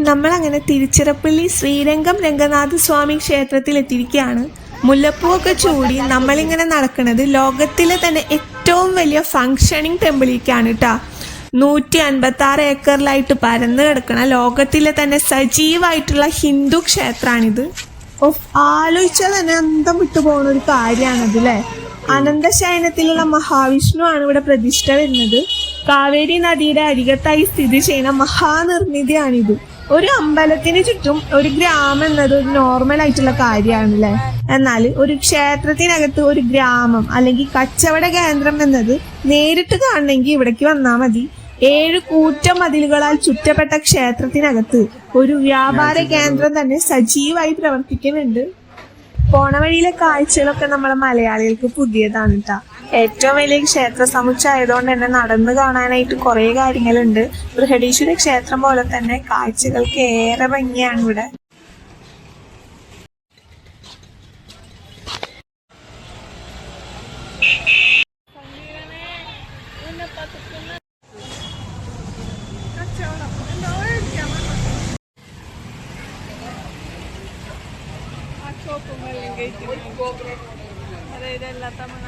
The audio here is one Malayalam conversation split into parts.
നമ്മളങ്ങനെ തിരുച്ചിറപ്പള്ളി ശ്രീരംഗം രംഗനാഥസ്വാമി ക്ഷേത്രത്തിൽ എത്തിയിരിക്കുകയാണ്. മുല്ലപ്പൂവൊക്കെ ചൂടി നമ്മളിങ്ങനെ നടക്കുന്നത് ലോകത്തിലെ തന്നെ ഏറ്റവും വലിയ ഫങ്ഷനിങ് ടെമ്പിളിലേക്കാണ് കേട്ടോ. 156 ഏക്കറിലായിട്ട് പരന്നു കിടക്കണ ലോകത്തിലെ തന്നെ സജീവായിട്ടുള്ള ഹിന്ദു ക്ഷേത്രമാണിത്. ആലോചിച്ചാൽ തന്നെ അന്തം വിട്ടു പോകുന്ന ഒരു കാര്യമാണത് അല്ലേ. അനന്തശയനത്തിലുള്ള മഹാവിഷ്ണു ആണ് ഇവിടെ പ്രതിഷ്ഠ വരുന്നത്. കാവേരി നദിയുടെ അരികത്തായി സ്ഥിതി ചെയ്യുന്ന മഹാനിർമ്മിതിയാണിത്. ഒരു അമ്പലത്തിന് ചുറ്റും ഒരു ഗ്രാമം എന്നത് ഒരു നോർമൽ ആയിട്ടുള്ള കാര്യമാണല്ലേ. എന്നാൽ ഒരു ക്ഷേത്രത്തിനകത്ത് ഒരു ഗ്രാമം അല്ലെങ്കിൽ കച്ചവട കേന്ദ്രം എന്നത് നേരിട്ട് കാണണമെങ്കിൽ ഇവിടേക്ക് വന്നാൽ മതി. 7 കൂറ്റ മതിലുകളാൽ ചുറ്റപ്പെട്ട ക്ഷേത്രത്തിനകത്ത് ഒരു വ്യാപാര കേന്ദ്രം തന്നെ സജീവമായി പ്രവർത്തിക്കുന്നുണ്ട്. പോണ വഴിയിലെ കാഴ്ചകളൊക്കെ നമ്മളെ മലയാളികൾക്ക് പുതിയതാണ് കേട്ടോ. ഏറ്റവും വലിയ ക്ഷേത്ര സമുച്ചയമായതുകൊണ്ട് തന്നെ നടന്നു കാണാനായിട്ട് കുറേ കാര്യങ്ങളുണ്ട്. ബൃഹദീശ്വര ക്ഷേത്രം പോലെ തന്നെ കാഴ്ചകൾക്ക് ഏറെ ഭംഗിയാണ് ഇവിടെ.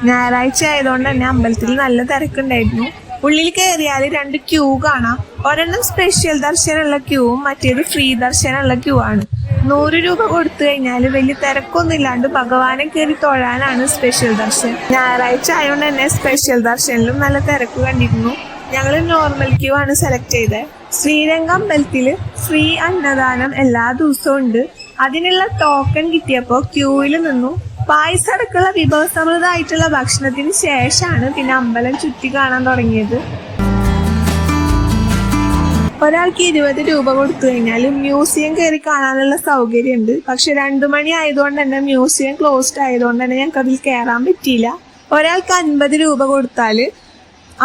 ഞായറാഴ്ച ആയതുകൊണ്ട് തന്നെ അമ്പലത്തിൽ നല്ല തിരക്കുണ്ടായിരുന്നു. ഉള്ളിൽ കയറിയാൽ 2 ക്യൂ കാണാം. ഒരെണ്ണം സ്പെഷ്യൽ ദർശനമുള്ള ക്യൂവും മറ്റേത് ഫ്രീ ദർശനമുള്ള ക്യൂ ആണ്. 100 രൂപ കൊടുത്തു കഴിഞ്ഞാൽ വലിയ തിരക്കൊന്നും ഇല്ലാണ്ട് ഭഗവാനെ കയറി തൊഴാനാണ് സ്പെഷ്യൽ ദർശനം. ഞായറാഴ്ച ആയതുകൊണ്ട് തന്നെ സ്പെഷ്യൽ ദർശനിലും നല്ല തിരക്ക് കണ്ടിരുന്നു. ഞങ്ങൾ നോർമൽ ക്യൂ ആണ് സെലക്ട് ചെയ്തത്. ശ്രീരംഗം അമ്പലത്തിൽ ഫ്രീ അന്നദാനം എല്ലാ ദിവസവും ഉണ്ട്. അതിനുള്ള ടോക്കൺ കിട്ടിയപ്പോൾ ക്യൂവിൽ നിന്നു. പായസടക്കമുള്ള വിഭവസമൃദ്ധമായിട്ടുള്ള ഭക്ഷണത്തിന് ശേഷമാണ് പിന്നെ അമ്പലം ചുറ്റി കാണാൻ തുടങ്ങിയത്. ഒരാൾക്ക് 20 രൂപ കൊടുത്തു കഴിഞ്ഞാൽ മ്യൂസിയം കയറി കാണാനുള്ള സൗകര്യമുണ്ട്. പക്ഷെ 2 മണി ആയതുകൊണ്ട് തന്നെ മ്യൂസിയം ക്ലോസ്ഡ് ആയതുകൊണ്ട് തന്നെ ഞങ്ങൾക്ക് അതിൽ കയറാൻ പറ്റിയില്ല. ഒരാൾക്ക് 50 രൂപ കൊടുത്താൽ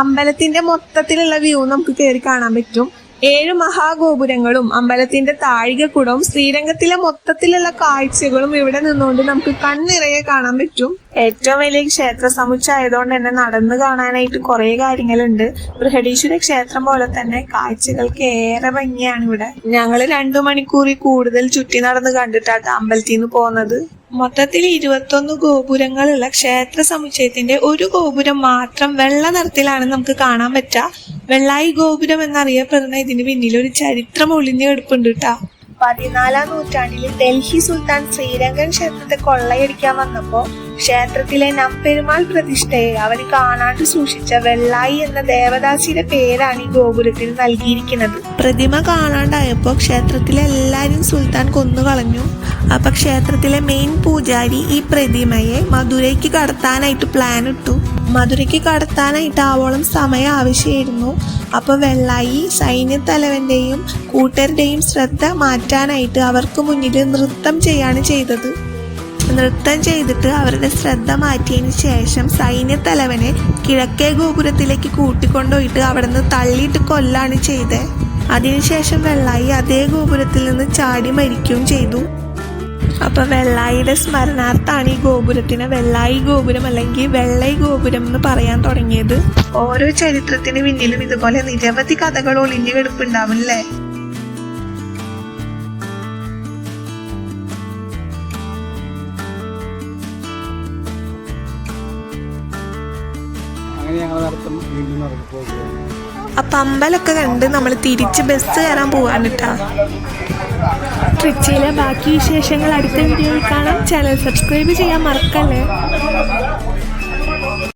അമ്പലത്തിന്റെ മൊത്തത്തിലുള്ള വ്യൂ നമുക്ക് കയറി കാണാൻ പറ്റും. 7 മഹാഗോപുരങ്ങളും അമ്പലത്തിന്റെ താഴികക്കുടവും ശ്രീരംഗത്തിലെ മൊത്തത്തിലുള്ള കാഴ്ചകളും ഇവിടെ നിന്നുകൊണ്ട് നമുക്ക് കണ്ണിറയെ കാണാൻ പറ്റും. ഏറ്റവും വലിയ ക്ഷേത്ര സമുച്ചയമായതുകൊണ്ട് തന്നെ നടന്നു കാണാനായിട്ട് കുറേ കാര്യങ്ങളുണ്ട്. ബൃഹദീശ്വര ക്ഷേത്രം പോലെ തന്നെ കാഴ്ചകൾക്ക് ഏറെ ഭംഗിയാണ് ഇവിടെ. ഞങ്ങൾ 2 മണിക്കൂറിൽ കൂടുതൽ ചുറ്റി നടന്ന് കണ്ടിട്ടാണ് അമ്പലത്തിൽ നിന്ന് പോകുന്നത്. മൊത്തത്തിൽ 21 ഗോപുരങ്ങളുള്ള ക്ഷേത്ര സമുച്ചയത്തിന്റെ ഒരു ഗോപുരം മാത്രം വെള്ള നിറത്തിലാണ് നമുക്ക് കാണാൻ പറ്റുക. വെള്ളായി ഗോപുരം എന്നറിയപ്പെടുന്ന ഇതിന് പിന്നിൽ ഒരു ചരിത്രം ഒളിഞ്ഞു കിടപ്പുണ്ട് കേട്ടോ. 14-ാം നൂറ്റാണ്ടിൽ ഡൽഹി സുൽത്താൻ ശ്രീരംഗം ക്ഷേത്രത്തെ കൊള്ളയടിക്കാൻ വന്നപ്പോ ക്ഷേത്രത്തിലെ നമ്പെരുമാൾ പ്രതിഷ്ഠയെ അവർ കാണാണ്ട് സൂക്ഷിച്ച വെള്ളായി എന്ന ദേവദാസിയുടെ പേരാണ് ഈ ഗോപുരത്തിന് നൽകിയിരിക്കുന്നത്. പ്രതിമ കാണാണ്ടായപ്പോ ക്ഷേത്രത്തിലെ എല്ലാരും സുൽത്താൻ കൊന്നുകളഞ്ഞു. അപ്പൊ ക്ഷേത്രത്തിലെ മെയിൻ പൂജാരി ഈ പ്രതിമയെ മധുരയ്ക്ക് കടത്താനായിട്ട് പ്ലാൻ ഇട്ടു. മധുരയ്ക്ക് കടത്താനായിട്ട് ആവോളം സമയം ആവശ്യമായിരുന്നു. അപ്പൊ വെള്ളായി സൈന്യത്തലവന്റെയും കൂട്ടരുടെയും ശ്രദ്ധ മാറ്റാനായിട്ട് അവർക്ക് മുന്നിൽ നൃത്തം ചെയ്യാണ് ചെയ്തത്. നൃത്തം ചെയ്തിട്ട് അവരുടെ ശ്രദ്ധ മാറ്റിയതിന് ശേഷം സൈന്യത്തലവനെ കിഴക്കേ ഗോപുരത്തിലേക്ക് കൂട്ടിക്കൊണ്ടുപോയിട്ട് അവിടെ നിന്ന് തള്ളിയിട്ട് കൊല്ലാണ് ചെയ്തത്. അതിനുശേഷം വെള്ളായി അതേ ഗോപുരത്തിൽ നിന്ന് ചാടി മരിക്കുകയും ചെയ്തു. അപ്പൊ വെള്ളായിയുടെ സ്മരണാർത്ഥാണ് ഈ ഗോപുരത്തിന് വെള്ളായി ഗോപുരം അല്ലെങ്കിൽ വെള്ളൈ ഗോപുരം എന്ന് പറയാൻ തുടങ്ങിയത്. ഓരോ ചരിത്രത്തിന് പിന്നിലും ഇതുപോലെ നിരവധി കഥകൾ ഒളിഞ്ഞു കിടപ്പുണ്ടാവും അല്ലേ. അപ്പൊ അമ്പലമൊക്കെ കണ്ട് നമ്മൾ തിരിച്ച് ബസ് കയറാൻ പോവാനിട്ടാ. ട്രിച്ചിയിലെ ബാക്കി വിശേഷങ്ങൾ അടുത്ത വീഡിയോയിൽ കാണാം. ചാനൽ സബ്സ്ക്രൈബ് ചെയ്യാൻ മറക്കല്ലേ.